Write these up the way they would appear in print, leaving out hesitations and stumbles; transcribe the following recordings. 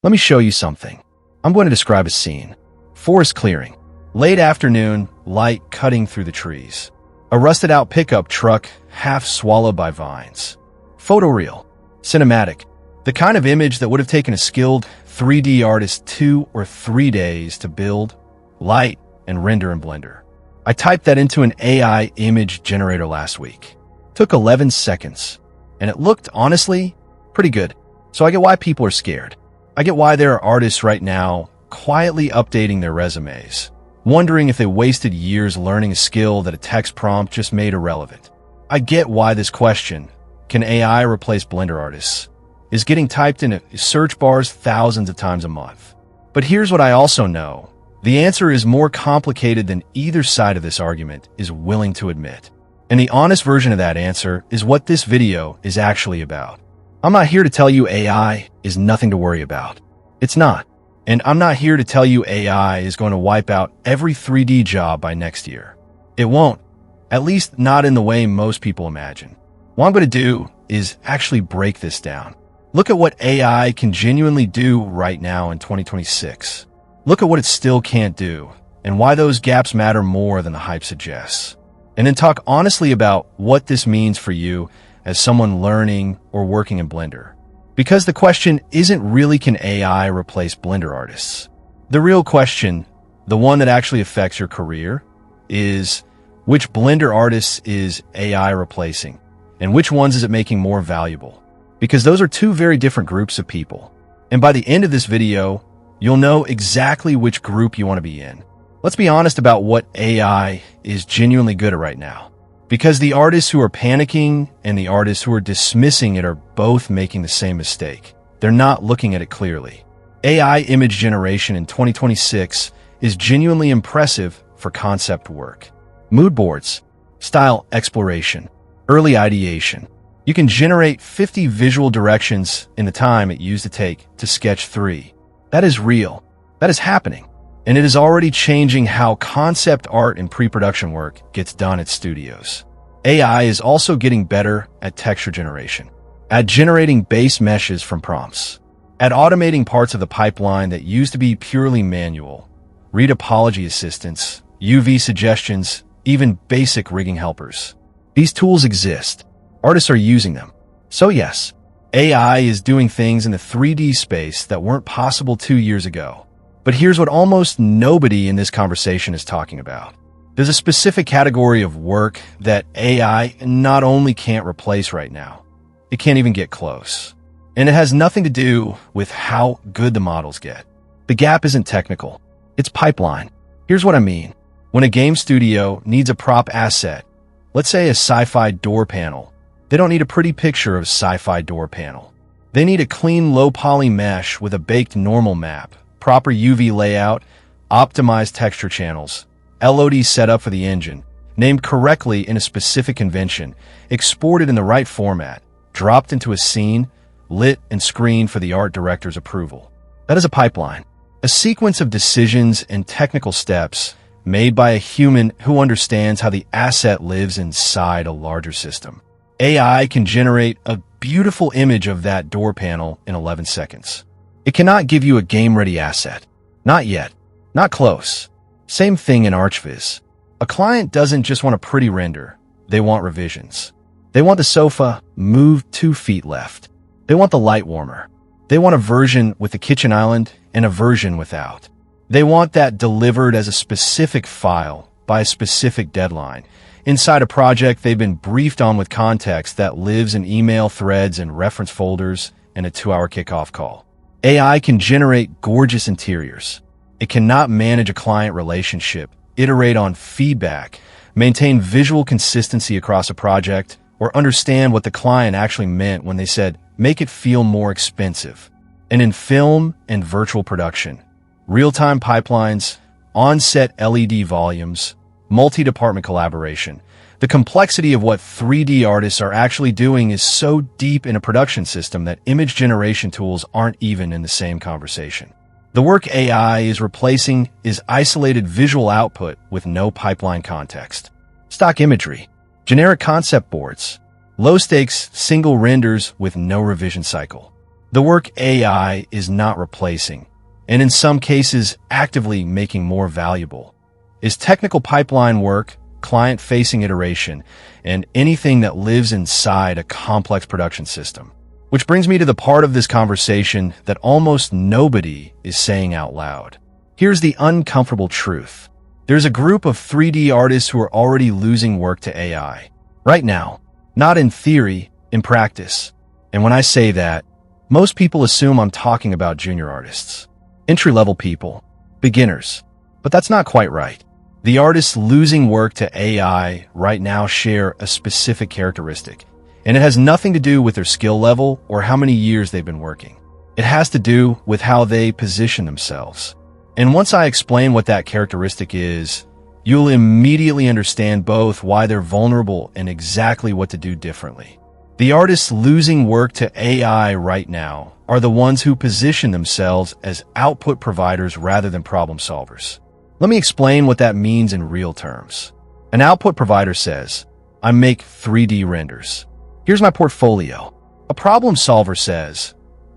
Let me show you something. I'm going to describe a scene. Forest clearing. Late afternoon, light cutting through the trees. A rusted-out pickup truck, half swallowed by vines. Photoreal. Cinematic. The kind of image that would have taken a skilled 3D artist 2 or 3 days to build, light, and render in Blender. I typed that into an AI image generator last week. Took 11 seconds. And it looked, honestly, pretty good. So I get why people are scared. I get why there are artists right now quietly updating their resumes, wondering if they wasted years learning a skill that a text prompt just made irrelevant. I get why this question, can AI replace Blender artists, is getting typed in search bars thousands of times a month. But here's what I also know. The answer is more complicated than either side of this argument is willing to admit. And the honest version of that answer is what this video is actually about. I'm not here to tell you AI is nothing to worry about. It's not. And I'm not here to tell you AI is going to wipe out every 3D job by next year. It won't. At least not in the way most people imagine. What I'm going to do is actually break this down. Look at what AI can genuinely do right now in 2026. Look at what it still can't do, and why those gaps matter more than the hype suggests. And then talk honestly about what this means for you as someone learning or working in Blender. Because the question isn't really can AI replace Blender artists. The real question, the one that actually affects your career, is which Blender artists is AI replacing, and which ones is it making more valuable? Because those are two very different groups of people. And by the end of this video, you'll know exactly which group you want to be in. Let's be honest about what AI is genuinely good at right now. Because the artists who are panicking and the artists who are dismissing it are both making the same mistake. They're not looking at it clearly. AI image generation in 2026 is genuinely impressive for concept work. Mood boards, style exploration, early ideation. You can generate 50 visual directions in the time it used to take to sketch 3. That is real. That is happening. And it is already changing how concept art and pre-production work gets done at studios. AI is also getting better at texture generation, at generating base meshes from prompts, at automating parts of the pipeline that used to be purely manual, read apology assistance, UV suggestions, even basic rigging helpers. These tools exist. Artists are using them. So yes, AI is doing things in the 3D space that weren't possible 2 years ago. But here's what almost nobody in this conversation is talking about. There's a specific category of work that AI not only can't replace right now, it can't even get close. And it has nothing to do with how good the models get. The gap isn't technical, it's pipeline. Here's what I mean. When a game studio needs a prop asset, let's say a sci-fi door panel, they don't need a pretty picture of a sci-fi door panel. They need a clean low-poly mesh with a baked normal map, proper UV layout, optimized texture channels, LOD setup for the engine, named correctly in a specific convention, exported in the right format, dropped into a scene, lit and screened for the art director's approval. That is a pipeline, a sequence of decisions and technical steps made by a human who understands how the asset lives inside a larger system. AI can generate a beautiful image of that door panel in 11 seconds. It cannot give you a game-ready asset. Not yet. Not close. Same thing in ArchViz. A client doesn't just want a pretty render. They want revisions. They want the sofa moved 2 feet left. They want the light warmer. They want a version with a kitchen island and a version without. They want that delivered as a specific file by a specific deadline inside a project they've been briefed on with context that lives in email threads and reference folders and a 2-hour kickoff call. AI can generate gorgeous interiors. It cannot manage a client relationship, iterate on feedback, maintain visual consistency across a project, or understand what the client actually meant when they said, make it feel more expensive. And in film and virtual production, real-time pipelines, on-set LED volumes, multi-department collaboration, the complexity of what 3D artists are actually doing is so deep in a production system that image generation tools aren't even in the same conversation. The work AI is replacing is isolated visual output with no pipeline context. Stock imagery, generic concept boards, low-stakes single renders with no revision cycle. The work AI is not replacing, and in some cases actively making more valuable, is technical pipeline work, client-facing iteration, and anything that lives inside a complex production system. Which brings me to the part of this conversation that almost nobody is saying out loud. Here's the uncomfortable truth. There's a group of 3D artists who are already losing work to AI. Right now. Not in theory, in practice. And when I say that, most people assume I'm talking about junior artists. Entry-level people. Beginners. But that's not quite right. The artists losing work to AI right now share a specific characteristic, and it has nothing to do with their skill level or how many years they've been working. It has to do with how they position themselves. And once I explain what that characteristic is, you'll immediately understand both why they're vulnerable and exactly what to do differently. The artists losing work to AI right now are the ones who position themselves as output providers rather than problem solvers. Let me explain what that means in real terms. An output provider says, I make 3D renders. Here's my portfolio. A problem solver says,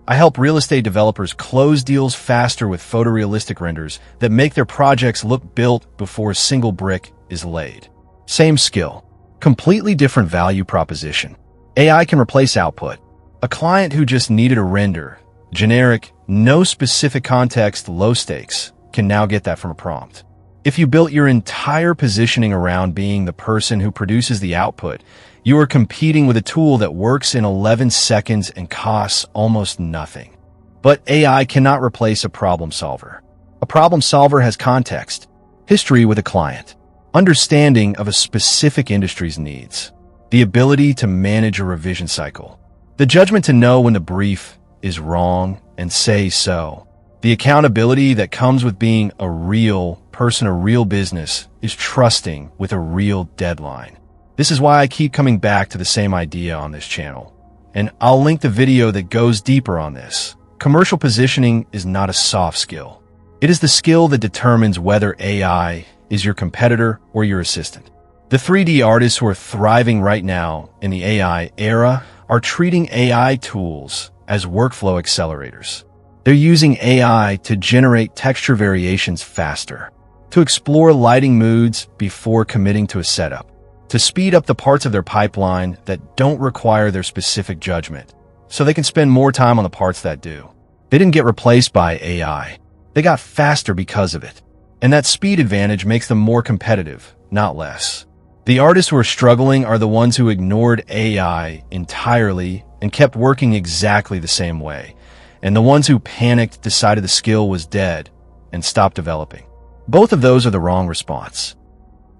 I help real estate developers close deals faster with photorealistic renders that make their projects look built before a single brick is laid. Same skill, completely different value proposition. AI can replace output. A client who just needed a render, generic, no specific context, low stakes, can now get that from a prompt. If you built your entire positioning around being the person who produces the output, you are competing with a tool that works in 11 seconds and costs almost nothing. But AI cannot replace a problem solver. A problem solver has context, history with a client, understanding of a specific industry's needs, the ability to manage a revision cycle, the judgment to know when the brief is wrong and say so. The accountability that comes with being a real person, a real business, is trusting with a real deadline. This is why I keep coming back to the same idea on this channel. And I'll link the video that goes deeper on this. Commercial positioning is not a soft skill. It is the skill that determines whether AI is your competitor or your assistant. The 3D artists who are thriving right now in the AI era are treating AI tools as workflow accelerators. They're using AI to generate texture variations faster, to explore lighting moods before committing to a setup, to speed up the parts of their pipeline that don't require their specific judgment, so they can spend more time on the parts that do. They didn't get replaced by AI. They got faster because of it. And that speed advantage makes them more competitive, not less. The artists who are struggling are the ones who ignored AI entirely and kept working exactly the same way, and the ones who panicked, decided the skill was dead, and stopped developing. Both of those are the wrong response.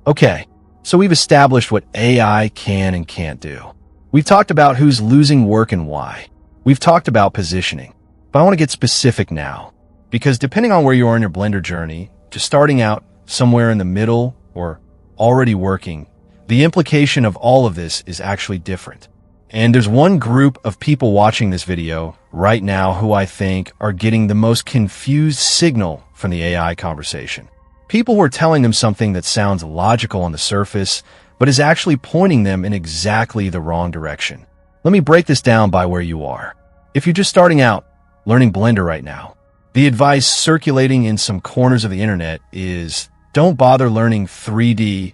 Okay, so we've established what AI can and can't do. We've talked about who's losing work and why. We've talked about positioning, but I want to get specific now, because depending on where you are in your Blender journey, just starting out somewhere in the middle or already working, the implication of all of this is actually different. And there's one group of people watching this video right now who I think are getting the most confused signal from the AI conversation. People who are telling them something that sounds logical on the surface, but is actually pointing them in exactly the wrong direction. Let me break this down by where you are. If you're just starting out, learning Blender right now, the advice circulating in some corners of the internet is don't bother learning 3D.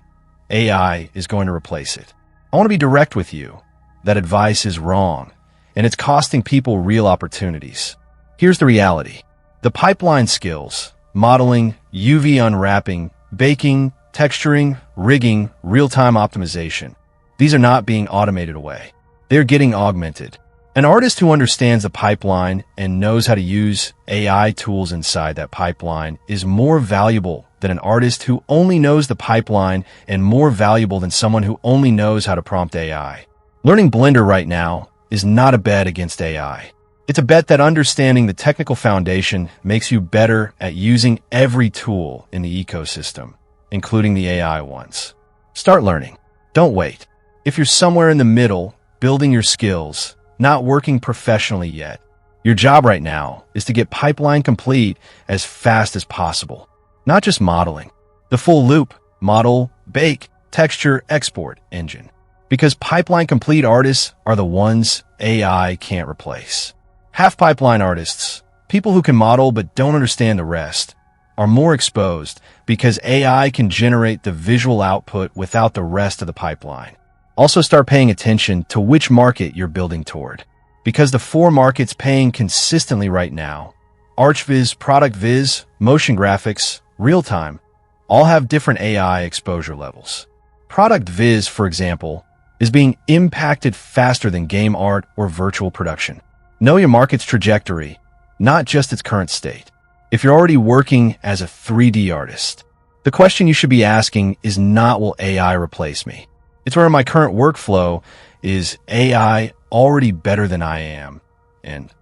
AI is going to replace it. I want to be direct with you. That advice is wrong, and it's costing people real opportunities. Here's the reality. The pipeline skills, modeling, UV unwrapping, baking, texturing, rigging, real-time optimization, these are not being automated away. They're getting augmented. An artist who understands the pipeline and knows how to use AI tools inside that pipeline is more valuable than an artist who only knows the pipeline and more valuable than someone who only knows how to prompt AI. Learning Blender right now is not a bet against AI. It's a bet that understanding the technical foundation makes you better at using every tool in the ecosystem, including the AI ones. Start learning. Don't wait. If you're somewhere in the middle, building your skills, not working professionally yet, your job right now is to get pipeline complete as fast as possible. Not just modeling. The full loop, model, bake, texture, export engine. Because pipeline complete artists are the ones AI can't replace. Half-pipeline artists, people who can model but don't understand the rest, are more exposed because AI can generate the visual output without the rest of the pipeline. Also start paying attention to which market you're building toward. Because the 4 markets paying consistently right now, ArchViz, Product Viz, Motion Graphics, Real-Time, all have different AI exposure levels. Product Viz, for example, is being impacted faster than game art or virtual production. Know your market's trajectory, not just its current state. If you're already working as a 3D artist, the question you should be asking is not, will AI replace me? It's where my current workflow is AI already better than I am, and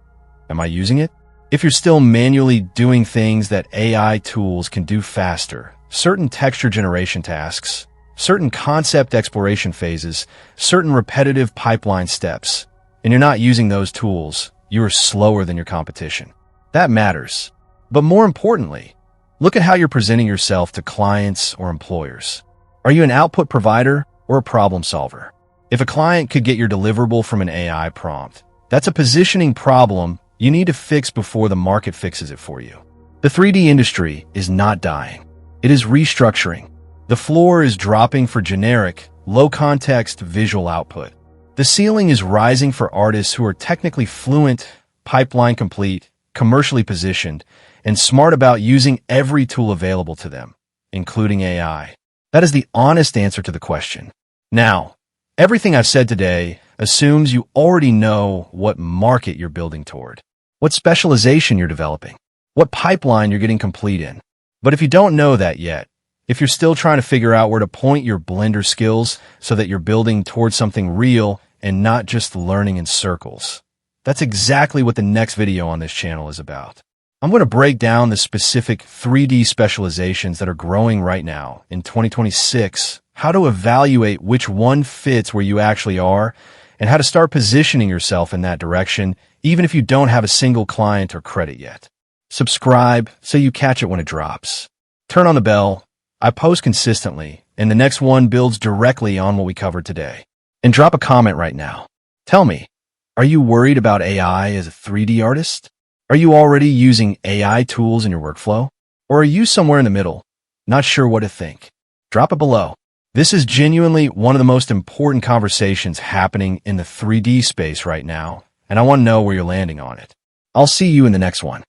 am I using it? If you're still manually doing things that AI tools can do faster, certain texture generation tasks, certain concept exploration phases, certain repetitive pipeline steps, and you're not using those tools, you are slower than your competition. That matters. But more importantly, look at how you're presenting yourself to clients or employers. Are you an output provider or a problem solver? If a client could get your deliverable from an AI prompt, that's a positioning problem you need to fix before the market fixes it for you. The 3D industry is not dying. It is restructuring. The floor is dropping for generic, low-context visual output. The ceiling is rising for artists who are technically fluent, pipeline complete, commercially positioned, and smart about using every tool available to them, including AI. That is the honest answer to the question. Now, everything I've said today assumes you already know what market you're building toward, what specialization you're developing, what pipeline you're getting complete in. But if you don't know that yet, if you're still trying to figure out where to point your Blender skills so that you're building towards something real and not just learning in circles, that's exactly what the next video on this channel is about. I'm going to break down the specific 3D specializations that are growing right now in 2026, how to evaluate which one fits where you actually are, and how to start positioning yourself in that direction, even if you don't have a single client or credit yet. Subscribe so you catch it when it drops. Turn on the bell. I post consistently, and the next one builds directly on what we covered today. And drop a comment right now. Tell me, are you worried about AI as a 3D artist? Are you already using AI tools in your workflow? Or are you somewhere in the middle, not sure what to think? Drop it below. This is genuinely one of the most important conversations happening in the 3D space right now, and I want to know where you're landing on it. I'll see you in the next one.